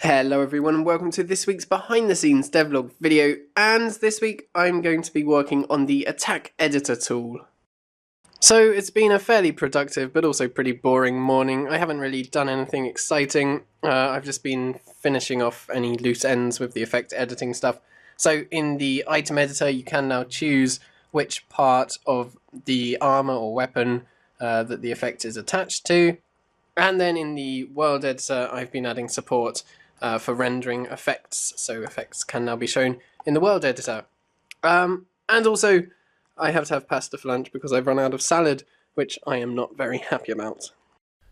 Hello everyone and welcome to this week's behind the scenes devlog video, and this week I'm going to be working on the attack editor tool. So it's been a fairly productive but also pretty boring morning. I haven't really done anything exciting. I've just been finishing off any loose ends with the effect editing stuff. So in the item editor you can now choose which part of the armor or weapon that the effect is attached to. And then in the world editor I've been adding support for rendering effects, so effects can now be shown in the world editor. And also, I have to have pasta for lunch because I've run out of salad, which I am not very happy about.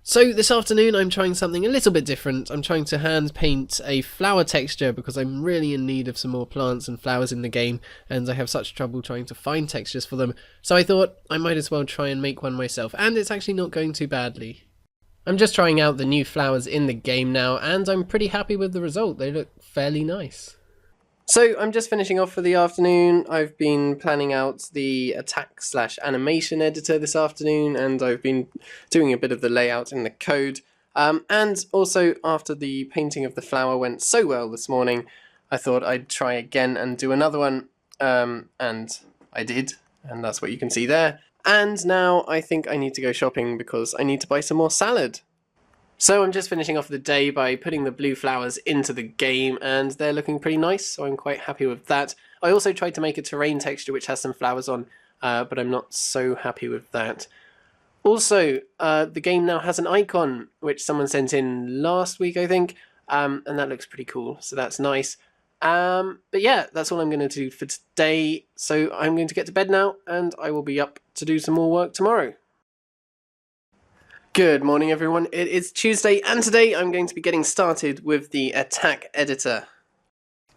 So this afternoon I'm trying something a little bit different. I'm trying to hand paint a flower texture because I'm really in need of some more plants and flowers in the game, and I have such trouble trying to find textures for them, so I thought I might as well try and make one myself, and it's actually not going too badly. I'm just trying out the new flowers in the game now, and I'm pretty happy with the result. They look fairly nice. So I'm just finishing off for the afternoon. I've been planning out the attack/animation editor this afternoon, and I've been doing a bit of the layout in the code. And also, after the painting of the flower went so well this morning, I thought I'd try again and do another one, and I did, and that's what you can see there. And now I think I need to go shopping because I need to buy some more salad. So I'm just finishing off the day by putting the blue flowers into the game, and they're looking pretty nice, so I'm quite happy with that. I also tried to make a terrain texture which has some flowers on, but I'm not so happy with that. Also, the game now has an icon which someone sent in last week, I think, and that looks pretty cool, so that's nice. But yeah, that's all I'm going to do for today, so I'm going to get to bed now, and I will be up to do some more work tomorrow. Good morning everyone, it is Tuesday, and today I'm going to be getting started with the attack editor.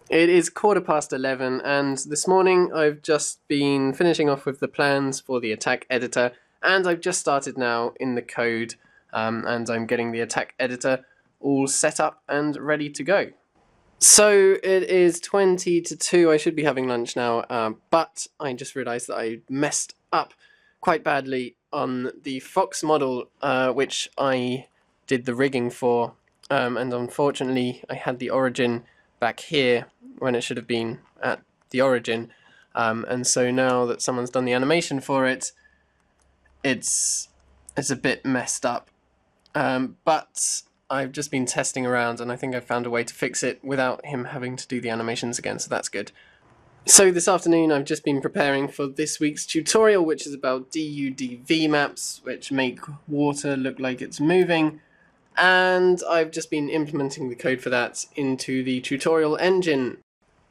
It is 11:15, and this morning I've just been finishing off with the plans for the attack editor, and I've just started now in the code, and I'm getting the attack editor all set up and ready to go. So it is 20 to 2, I should be having lunch now, but I just realised that I messed up quite badly on the Fox model, which I did the rigging for, and unfortunately I had the origin back here when it should have been at the origin, and so now that someone's done the animation for it, it's a bit messed up, but I've just been testing around and I think I've found a way to fix it without him having to do the animations again, so that's good. So this afternoon I've just been preparing for this week's tutorial, which is about DUDV maps, which make water look like it's moving, and I've just been implementing the code for that into the tutorial engine.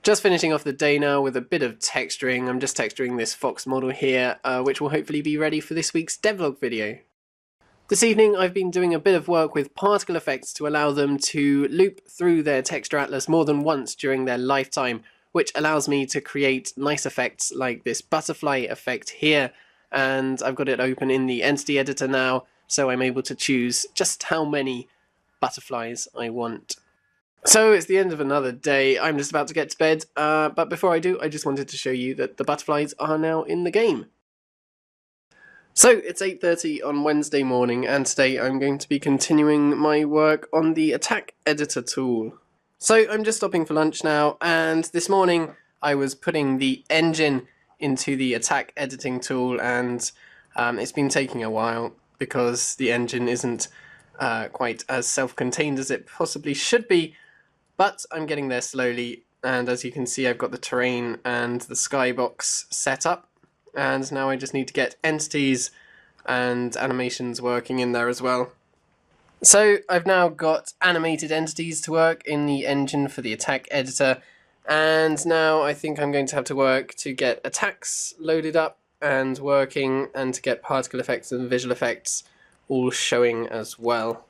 Just finishing off the day now with a bit of texturing. I'm just texturing this Fox model here, which will hopefully be ready for this week's devlog video. This evening I've been doing a bit of work with particle effects to allow them to loop through their texture atlas more than once during their lifetime, which allows me to create nice effects like this butterfly effect here, and I've got it open in the entity editor now, so I'm able to choose just how many butterflies I want. So it's the end of another day. I'm just about to get to bed, but before I do, I just wanted to show you that the butterflies are now in the game. So it's 8:30 on Wednesday morning, and today I'm going to be continuing my work on the attack editor tool. So I'm just stopping for lunch now, and this morning I was putting the engine into the attack editing tool, and it's been taking a while because the engine isn't quite as self-contained as it possibly should be, but I'm getting there slowly, and as you can see I've got the terrain and the skybox set up, and now I just need to get entities and animations working in there as well. So I've now got animated entities to work in the engine for the attack editor, and now I think I'm going to have to work to get attacks loaded up and working, and to get particle effects and visual effects all showing as well.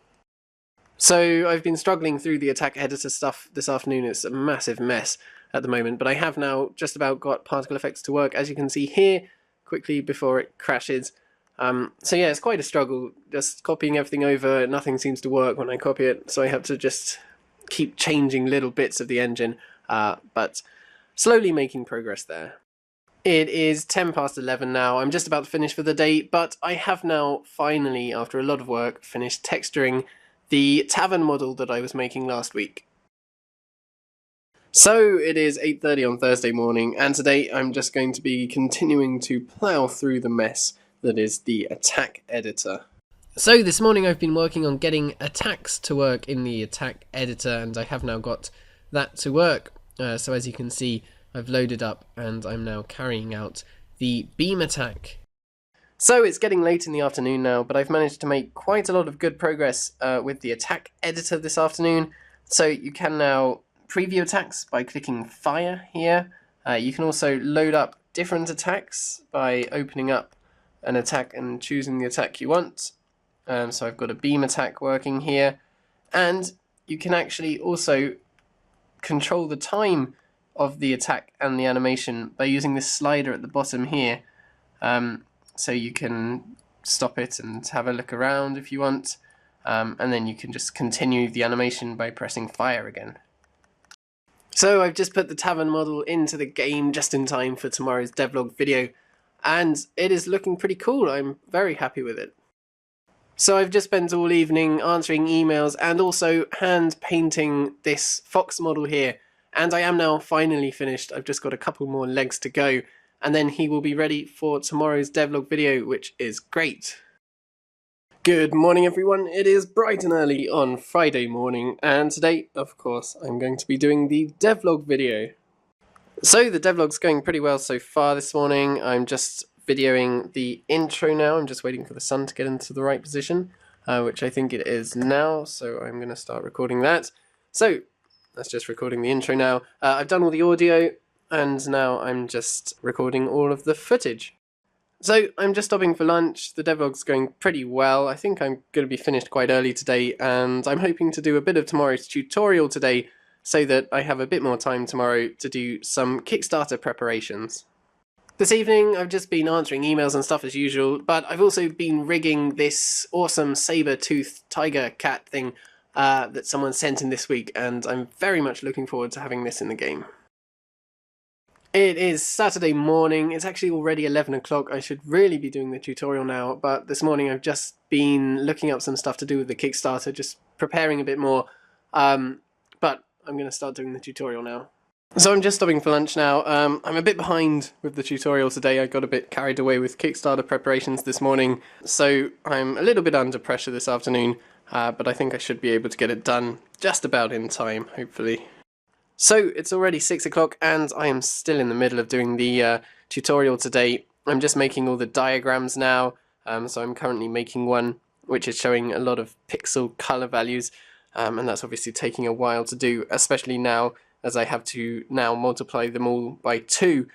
So I've been struggling through the attack editor stuff this afternoon. It's a massive mess at the moment, but I have now just about got particle effects to work, as you can see here, quickly before it crashes. So yeah, it's quite a struggle, just copying everything over. Nothing seems to work when I copy it, so I have to just keep changing little bits of the engine, but slowly making progress there. It is 11:10 now. I'm just about to finish for the day, but I have now finally, after a lot of work, finished texturing the tavern model that I was making last week. So it is 8:30 on Thursday morning, and today I'm just going to be continuing to plough through the mess that is the attack editor. So this morning I've been working on getting attacks to work in the attack editor, and I have now got that to work. So as you can see, I've loaded up and I'm now carrying out the beam attack. So it's getting late in the afternoon now, but I've managed to make quite a lot of good progress with the attack editor this afternoon. So you can now preview attacks by clicking fire here. You can also load up different attacks by opening up an attack and choosing the attack you want. So I've got a beam attack working here, and you can actually also control the time of the attack and the animation by using this slider at the bottom here. So you can stop it and have a look around if you want, and then you can just continue the animation by pressing fire again. So I've just put the tavern model into the game just in time for tomorrow's devlog video, and it is looking pretty cool. I'm very happy with it. So I've just spent all evening answering emails and also hand painting this fox model here, and I am now finally finished. I've just got a couple more legs to go, and then he will be ready for tomorrow's devlog video, which is great. Good morning everyone, it is bright and early on Friday morning, and today, of course, I'm going to be doing the devlog video. So the devlog's going pretty well so far this morning. I'm just videoing the intro now. I'm just waiting for the sun to get into the right position, which I think it is now, so I'm going to start recording that. So that's just recording the intro now. I've done all the audio, and now I'm just recording all of the footage. So I'm just stopping for lunch. The devlog's going pretty well. I think I'm going to be finished quite early today, and I'm hoping to do a bit of tomorrow's tutorial today so that I have a bit more time tomorrow to do some Kickstarter preparations. This evening I've just been answering emails and stuff as usual, but I've also been rigging this awesome saber-toothed tiger cat thing that someone sent in this week, and I'm very much looking forward to having this in the game. It is Saturday morning. It's actually already 11 o'clock. I should really be doing the tutorial now, but this morning I've just been looking up some stuff to do with the Kickstarter, just preparing a bit more, but I'm going to start doing the tutorial now. So I'm just stopping for lunch now. I'm a bit behind with the tutorial today. I got a bit carried away with Kickstarter preparations this morning, so I'm a little bit under pressure this afternoon, but I think I should be able to get it done just about in time, hopefully. So it's already 6 o'clock and I am still in the middle of doing the tutorial today. I'm just making all the diagrams now, so I'm currently making one which is showing a lot of pixel color values, and that's obviously taking a while to do, especially now as I have to now multiply them all by 2.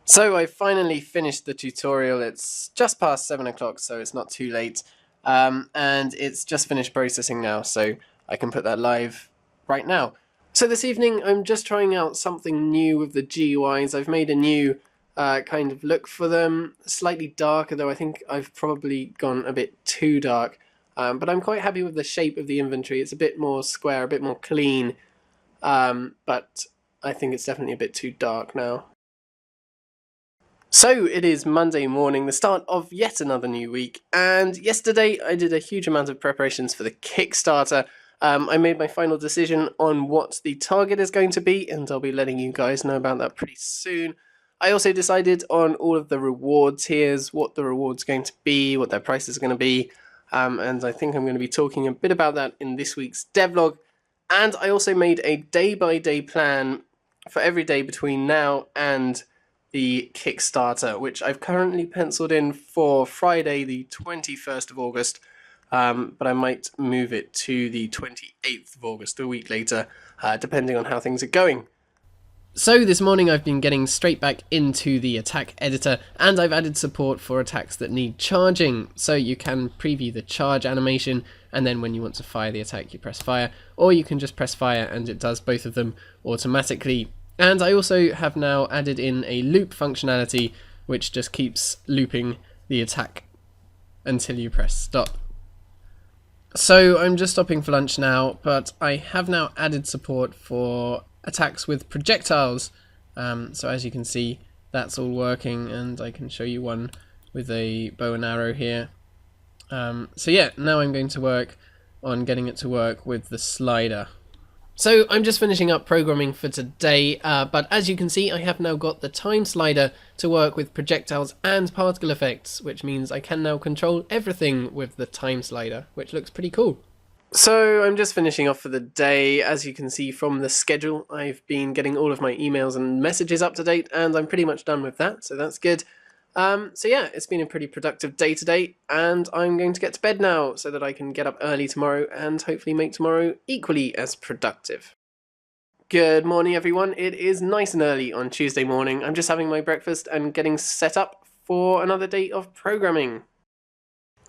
So I finally finished the tutorial. It's just past 7 o'clock, so it's not too late, and it's just finished processing now, so I can put that live right now. So this evening I'm just trying out something new with the GUIs. I've made a new kind of look for them, slightly darker, though I think I've probably gone a bit too dark, but I'm quite happy with the shape of the inventory. It's a bit more square, a bit more clean, but I think it's definitely a bit too dark now. So it is Monday morning, the start of yet another new week, and yesterday I did a huge amount of preparations for the Kickstarter. I made my final decision on what the target is going to be, and I'll be letting you guys know about that pretty soon. I also decided on all of the reward tiers, what the reward's going to be, what their price is going to be, and I think I'm going to be talking a bit about that in this week's devlog. And I also made a day-by-day plan for every day between now and the Kickstarter, which I've currently penciled in for Friday the 21st of August, but I might move it to the 28th of August, a week later, depending on how things are going. So this morning I've been getting straight back into the attack editor, and I've added support for attacks that need charging, so you can preview the charge animation, and then when you want to fire the attack you press fire, or you can just press fire and it does both of them automatically. And I also have now added in a loop functionality, which just keeps looping the attack until you press stop. So I'm just stopping for lunch now, but I have now added support for attacks with projectiles. So as you can see, that's all working, and I can show you one with a bow and arrow here. So yeah, now I'm going to work on getting it to work with the slider. So I'm just finishing up programming for today, but as you can see, I have now got the time slider to work with projectiles and particle effects, which means I can now control everything with the time slider, which looks pretty cool. So I'm just finishing off for the day. As you can see from the schedule, I've been getting all of my emails and messages up to date, and I'm pretty much done with that, so that's good. So yeah, it's been a pretty productive day today, and I'm going to get to bed now so that I can get up early tomorrow and hopefully make tomorrow equally as productive. Good morning, everyone. It is nice and early on Tuesday morning. I'm just having my breakfast and getting set up for another day of programming.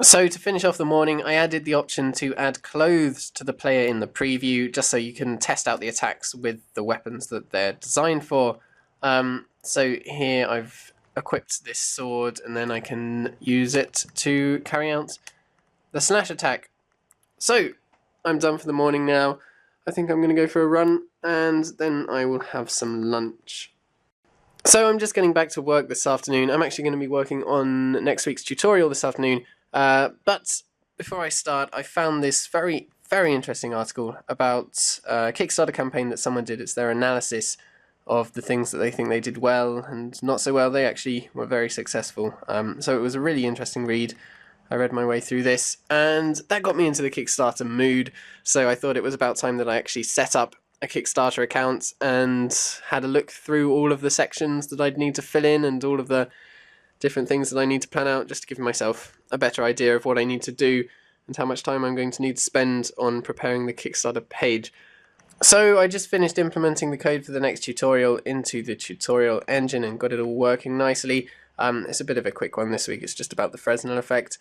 So to finish off the morning, I added the option to add clothes to the player in the preview, just so you can test out the attacks with the weapons that they're designed for. So here I've equipped this sword, and then I can use it to carry out the slash attack. So I'm done for the morning now. I think I'm going to go for a run, and then I will have some lunch. So I'm just getting back to work this afternoon. I'm actually going to be working on next week's tutorial this afternoon. But before I start, I found this very, very interesting article about a Kickstarter campaign that someone did. It's their analysis of the things that they think they did well and not so well. They actually were very successful. So it was a really interesting read. I read my way through this, and that got me into the Kickstarter mood. So I thought it was about time that I actually set up a Kickstarter account and had a look through all of the sections that I'd need to fill in and all of the different things that I need to plan out, just to give myself a better idea of what I need to do and how much time I'm going to need to spend on preparing the Kickstarter page. So I just finished implementing the code for the next tutorial into the tutorial engine and got it all working nicely. It's a bit of a quick one this week. It's just about the Fresnel effect.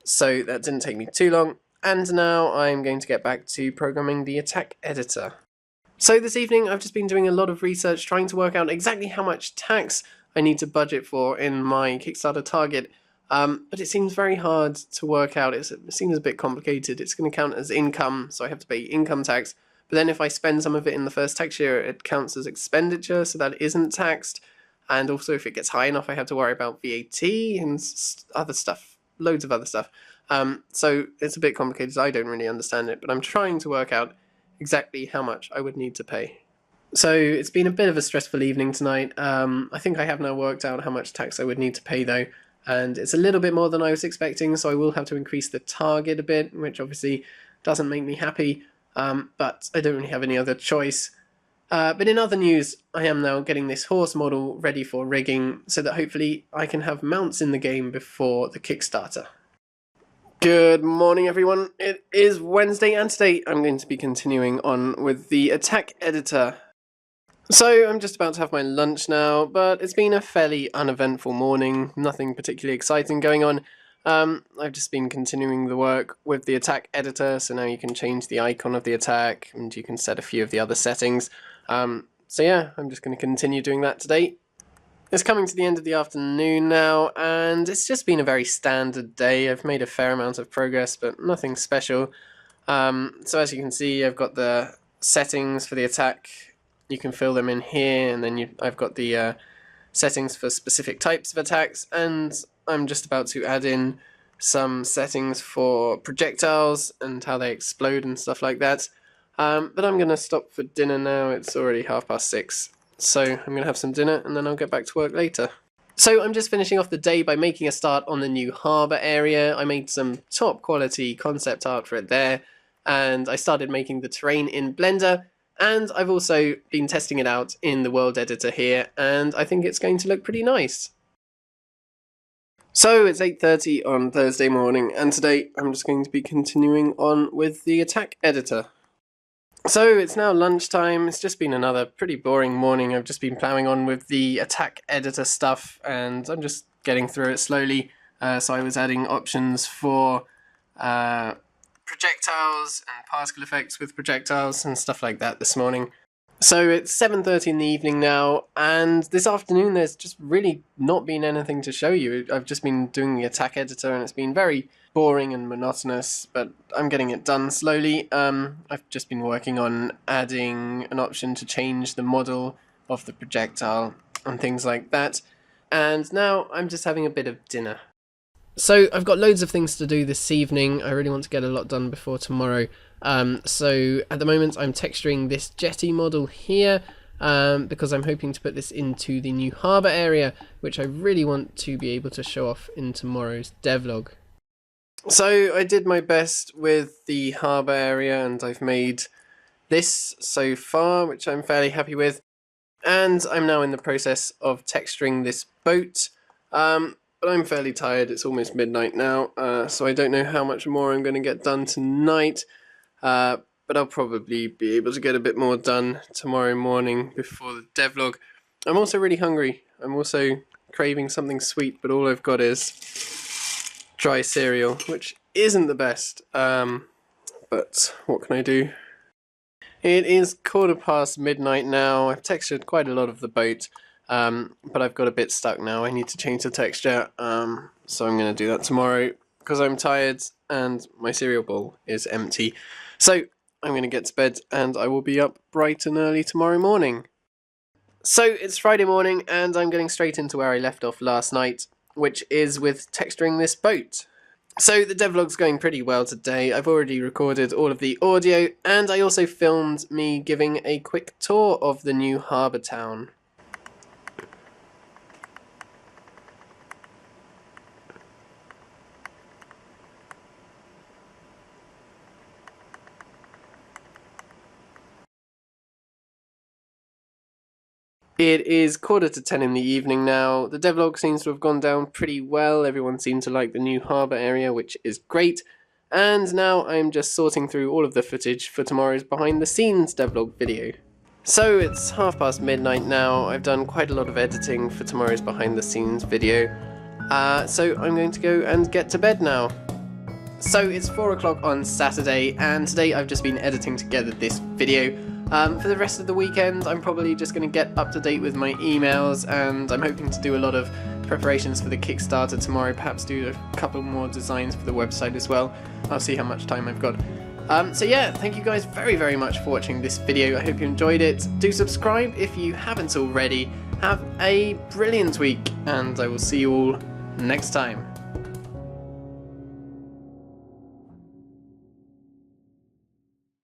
So that didn't take me too long. And now I'm going to get back to programming the attack editor. So this evening I've just been doing a lot of research trying to work out exactly how much tax I need to budget for in my Kickstarter target. But it seems very hard to work out. It seems a bit complicated. It's going to count as income, so I have to pay income tax. But then if I spend some of it in the first tax year, it counts as expenditure, so that isn't taxed. And also if it gets high enough, I have to worry about VAT and other stuff, loads of other stuff. So it's a bit complicated, so I don't really understand it, but I'm trying to work out exactly how much I would need to pay. So it's been a bit of a stressful evening tonight. I think I have now worked out how much tax I would need to pay though, and it's a little bit more than I was expecting, so I will have to increase the target a bit, which obviously doesn't make me happy. But I don't really have any other choice. But in other news, I am now getting this horse model ready for rigging so that hopefully I can have mounts in the game before the Kickstarter. Good morning, everyone. It is Wednesday, and today I'm going to be continuing on with the attack editor. So I'm just about to have my lunch now, but it's been a fairly uneventful morning, nothing particularly exciting going on. I've just been continuing the work with the attack editor, so now you can change the icon of the attack and you can set a few of the other settings. So yeah, I'm just going to continue doing that today. It's coming to the end of the afternoon now, and it's just been a very standard day. I've made a fair amount of progress, but nothing special. So as you can see, I've got the settings for the attack. You can fill them in here, and then I've got the settings for specific types of attacks, and I'm just about to add in some settings for projectiles and how they explode and stuff like that. But I'm going to stop for dinner now. It's already 6:30, so I'm going to have some dinner and then I'll get back to work later. So I'm just finishing off the day by making a start on the new Harbour area. I made some top quality concept art for it there, and I started making the terrain in Blender, and I've also been testing it out in the world editor here, and I think it's going to look pretty nice. So it's 8:30 on Thursday morning, and today I'm just going to be continuing on with the attack editor. So it's now lunchtime. It's just been another pretty boring morning. I've just been ploughing on with the attack editor stuff, and I'm just getting through it slowly. So I was adding options for projectiles and particle effects with projectiles and stuff like that this morning. So it's 7:30 in the evening now, and this afternoon there's just really not been anything to show you. I've just been doing the attack editor, and it's been very boring and monotonous, but I'm getting it done slowly. I've just been working on adding an option to change the model of the projectile and things like that, and now I'm just having a bit of dinner. So I've got loads of things to do this evening. I really want to get a lot done before tomorrow. So at the moment I'm texturing this jetty model here because I'm hoping to put this into the new harbour area, which I really want to be able to show off in tomorrow's devlog. So I did my best with the harbour area and I've made this so far, which I'm fairly happy with. And I'm now in the process of texturing this boat. But I'm fairly tired, it's almost midnight now, so I don't know how much more I'm going to get done tonight, but I'll probably be able to get a bit more done tomorrow morning before the devlog. I'm also really hungry, I'm also craving something sweet, but all I've got is dry cereal, which isn't the best, but what can I do? It is midnight now. I've textured quite a lot of the boat, but I've got a bit stuck now. I need to change the texture, so I'm going to do that tomorrow because I'm tired and my cereal bowl is empty. So I'm going to get to bed and I will be up bright and early tomorrow morning. So it's Friday morning and I'm getting straight into where I left off last night, which is with texturing this boat. So the devlog's going pretty well today. I've already recorded all of the audio and I also filmed me giving a quick tour of the new harbour town. It is 10:15 in the evening now. The devlog seems to have gone down pretty well. Everyone seemed to like the new harbour area, which is great. And now I'm just sorting through all of the footage for tomorrow's behind the scenes devlog video. So it's midnight now. I've done quite a lot of editing for tomorrow's behind the scenes video. So I'm going to go and get to bed now. So it's 4 o'clock on Saturday and today I've just been editing together this video. For the rest of the weekend, I'm probably just going to get up to date with my emails and I'm hoping to do a lot of preparations for the Kickstarter tomorrow, perhaps do a couple more designs for the website as well. I'll see how much time I've got. So yeah, thank you guys very much for watching this video. I hope you enjoyed it. Do subscribe if you haven't already. Have a brilliant week and I will see you all next time.